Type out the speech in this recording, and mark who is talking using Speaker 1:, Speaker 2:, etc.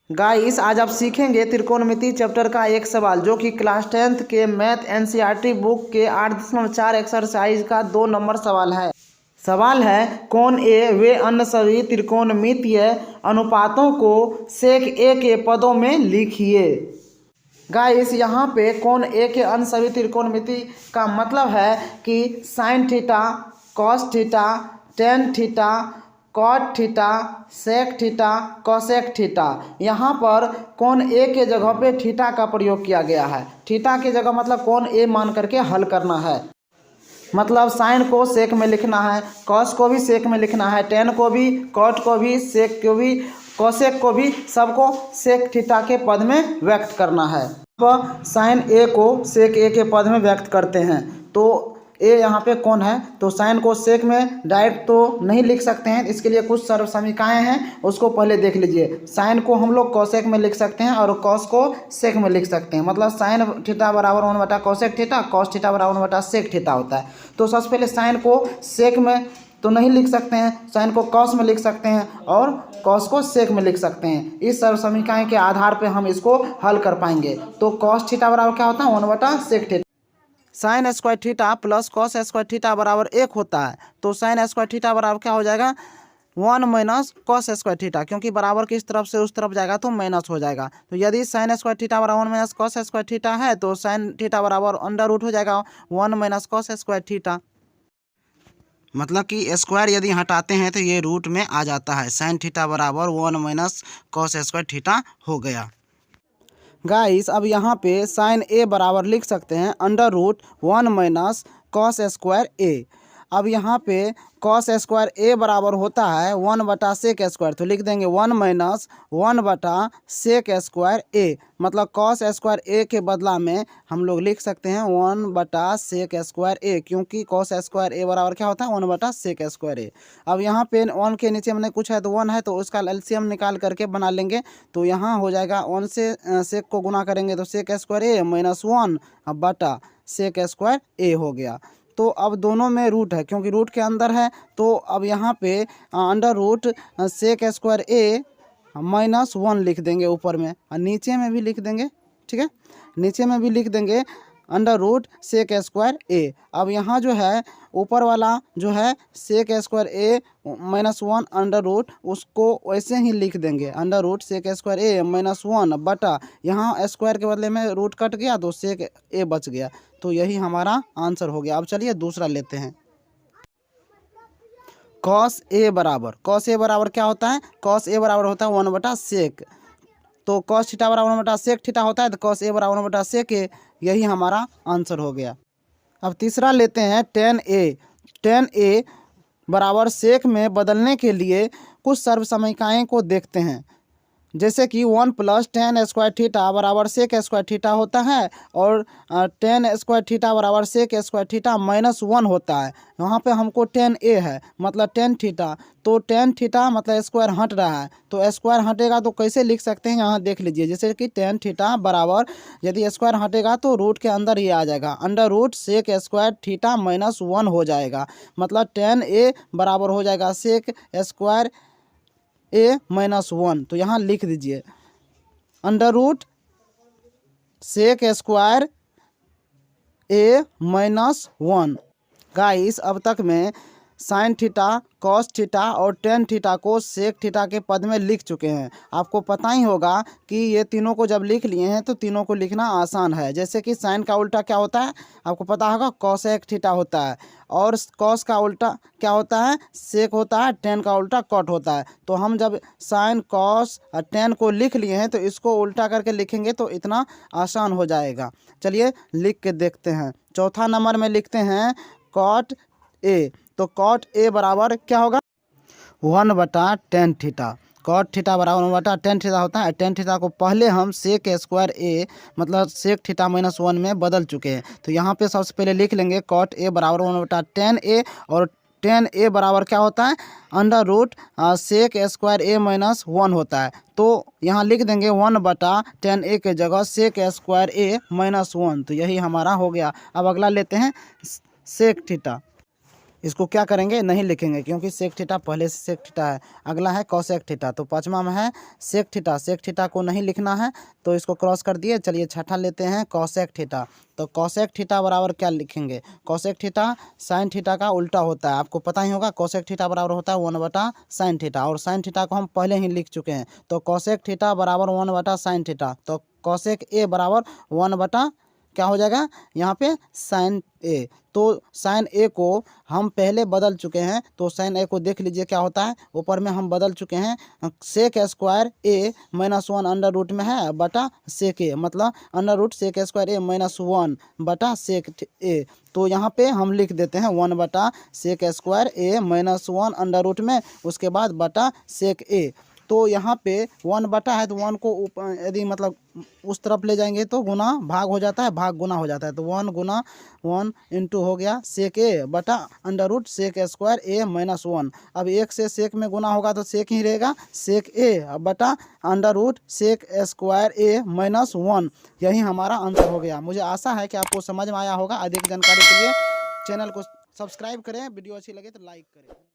Speaker 1: Guys आज आप सीखेंगे त्रिकोणमिति चैप्टर का एक सवाल जो कि क्लास 10th के मैथ एनसीईआरटी बुक के 8.4 एक्सरसाइज का 2 नंबर सवाल है। सवाल है कोण ए व अन्य सभी त्रिकोणमितीय अनुपातों को सेक ए के पदों में लिखिए। गाइस यहाँ पे कोण ए के अन्य सभी त्रिकोणमिति का मतलब है कि sine theta, cos theta, tan theta, cot theta, sec theta, cosec theta. यहाँ पर कोण ए के जगह पे थीटा का प्रयोग किया गया है। थीटा की जगह मतलब कोण ए मान करके हल करना है। मतलब साइन को सेक में लिखना है, कॉस को भी सेक में लिखना है, टेन को भी, कॉट को भी, सेक को भी, कोसेक को भी, सबको सेक थीटा के पद में व्यक्त करना है। अब साइन ए को सेक ए के पद में व्यक्त करते हैं। तो ए यहाँ पे कौन है, तो साइन को सेक में डायरेक्ट तो नहीं लिख सकते हैं, इसके लिए कुछ सर्व समीकरणें हैं, उसको पहले देख लीजिए। साइन को हम लोग कोसेक में लिख सकते हैं और कॉस को सेक में लिख सकते हैं। मतलब साइन थीटा बराबर 1/कोसेक थीटा, कॉस थीटा बराबर 1/सेक थीटा होता है। तो सबसे पहले साइन को सेक में तो नहीं लिख सकते हैं, साइन को कॉस में लिख सकते हैं और कॉस को सेक में लिख सकते हैं। इस सर्व समीकरण के आधार पर हम इसको हल कर पाएंगे। तो कॉस थीटा बराबर क्या होता है, 1/सेक theta. Sine square theta plus cos square theta बराबर 1 होता है। तो साइन स्क्वायर थीटा बराबर क्या हो जाएगा, 1 माइनस कॉस स्क्वायर थीटा, क्योंकि बराबर किस तरफ से उस तरफ जाएगा तो माइनस हो जाएगा। तो यदि साइन स्क्वायर थीटा बराबर 1 माइनस कॉस स्क्वायर थीटा है तो साइन थीटा बराबर अंडर रूट हो जाएगा 1 माइनस कॉस स्क्वायर थीटा। मतलब कि स्क्वायर यदि हटाते हैं तो ये रूट में आ जाता है। साइन थीटा बराबर 1 माइनस कॉस स्क्वायर थीटा हो गया। गाइस अब यहाँ पे साइन ए बराबर लिख सकते हैं under root 1 minus cos square A. अब यहाँ पे कॉस स्क्वायर ए बराबर होता है 1/सेक स्क्वायर, तो लिख देंगे 1 माइनस 1/सेक स्क्वायर ए। मतलब कॉस स्क्वायर ए के बदला में हम लोग लिख सकते हैं 1/सेक स्क्वायर ए, क्योंकि कॉस स्क्वायर ए बराबर क्या होता है 1/सेक स्क्वायर ए। अब यहाँ पे 1 के नीचे मैंने कुछ है तो 1 है, तो उसका एलसीएम निकाल करके बना लेंगे। तो यहाँ हो जाएगा 1 से सेक को गुना करेंगे तो सेक स्क्वायर ए माइनस 1/सेक स्क्वायर ए हो गया। तो अब दोनों में रूट है, क्योंकि रूट के अंदर है, तो अब यहाँ पे अंडर रूट सेक स्क्वायर ए माइनस 1 लिख देंगे ऊपर में, और नीचे में भी लिख देंगे। ठीक है, नीचे में भी लिख देंगे under root sec square A. अब यहाँ जो है ऊपर वाला जो है सेक स्क्वायर ए माइनस 1 अंडर रूट, उसको वैसे ही लिख देंगे अंडर रूट सेक स्क्वायर ए माइनस 1 बटा, यहाँ स्क्वायर के बदले में रूट कट गया तो सेक ए बच गया। तो यही हमारा आंसर हो गया। अब चलिए दूसरा लेते हैं। कॉस ए बराबर क्या होता है, कॉस ए बराबर होता है 1/सेक। तो कॉस थीटा बराबर 1/सेक थीटा होता है, तो कॉस ए बराबर 1/सेक ए, यही हमारा आंसर हो गया। अब तीसरा लेते हैं टेन ए बराबर सेक में बदलने के लिए कुछ सर्व समीकरणों को देखते हैं। जैसे कि 1 + tan स्क्वायर थीटा बराबर सेक स्क्वायर थीटा होता है, और tan स्क्वायर थीटा बराबर सेक स्क्वायर थीटा माइनस 1 होता है। यहाँ पे हमको tan ए है मतलब tan थीटा, तो tan थीटा मतलब स्क्वायर हट रहा है, तो स्क्वायर हटेगा तो कैसे लिख सकते हैं, यहाँ देख लीजिए। जैसे कि tan थीटा बराबर यदि स्क्वायर हटेगा तो रूट के अंदर ही आ जाएगा, under root sec square theta minus 1 हो जाएगा। मतलब tan ए बराबर हो जाएगा सेक स्क्वायर ए माइनस 1। तो यहाँ लिख दीजिए अंडर रूट सेक स्क्वायर ए माइनस 1। गाइस अब तक मैं साइन थीटा, कॉस थीटा और टेन थीटा को सेक थीटा के पद में लिख चुके हैं। आपको पता ही होगा कि ये तीनों को जब लिख लिए हैं तो तीनों को लिखना आसान है। जैसे कि साइन का उल्टा क्या होता है, आपको पता होगा कॉसेक थीटा होता है, और कॉस का उल्टा क्या होता है, सेक होता है, टेन का उल्टा कॉट होता है। तो हम जब साइन कॉस और टेन को लिख लिए हैं तो इसको उल्टा करके लिखेंगे तो इतना आसान हो जाएगा। चलिए लिख के देखते हैं। चौथा नंबर में लिखते हैं कॉट ए। तो कॉट ए बराबर क्या होगा, 1/tan थीटा। कॉट थीटा बराबर 1/tan थीटा होता है। टेन थीटा को पहले हम सेक स्क्वायर ए मतलब सेक थीटा माइनस 1 में बदल चुके हैं। तो यहाँ पे सबसे पहले लिख लेंगे कॉट ए बराबर 1/tan ए, और tan ए बराबर क्या होता है, अंडर रूट सेक स्क्वायर ए माइनस 1 होता है। तो यहाँ लिख देंगे 1/tan ए के जगह सेक स्क्वायर ए माइनस 1। तो यही हमारा हो गया। अब अगला लेते हैं सेक थीटा।
Speaker 2: इसको क्या करेंगे, नहीं लिखेंगे क्योंकि सेक थीटा पहले से सेक थीटा है। अगला है कॉसेक थीटा, तो पाँचवा में है सेक थीटा। सेक थीटा को नहीं लिखना है तो इसको क्रॉस कर दिए। चलिए छठा लेते हैं कॉसेक थीटा। तो कॉसेक थीटा बराबर क्या लिखेंगे, कॉसेक थीटा साइन थीटा का उल्टा होता है, आपको पता ही होगा। कॉसेक थीटा बराबर होता है 1/sin थीटा, और साइन थीटा को हम पहले ही लिख चुके हैं। तो कॉसेक थीटा बराबर 1/sin थीटा। तो कॉसेक ए बराबर 1 क्या हो जाएगा यहाँ पे साइन ए। तो साइन ए को हम पहले बदल चुके हैं, तो साइन ए को देख लीजिए क्या होता है, ऊपर में हम बदल चुके हैं। सेक स्क्वायर ए -1 अंडर रूट में है बटा सेक ए, मतलब अंडर रूट सेक स्क्वायर ए -1 बटा सेक ए। तो यहाँ पे हम लिख देते हैं 1/सेक स्क्वायर ए -1 अंडर रूट में, उसके बाद बटा सेक ए। तो यहाँ पे 1 है तो 1 को यदि मतलब उस तरफ ले जाएंगे तो गुना भाग हो जाता है, भाग गुना हो जाता है। तो 1 गुना 1 इंटू हो गया सेक ए बटा अंडर रूट सेक स्क्वायर ए -1। अब एक से सेक में गुना होगा तो सेक ही रहेगा, सेक ए बटा अंडर रूट सेक स्क्वायर ए -1। यही हमारा आंसर हो गया। मुझे आशा है कि आपको समझ में आया होगा। अधिक जानकारी के लिए चैनल को सब्सक्राइब करें, वीडियो अच्छी लगे तो लाइक करें।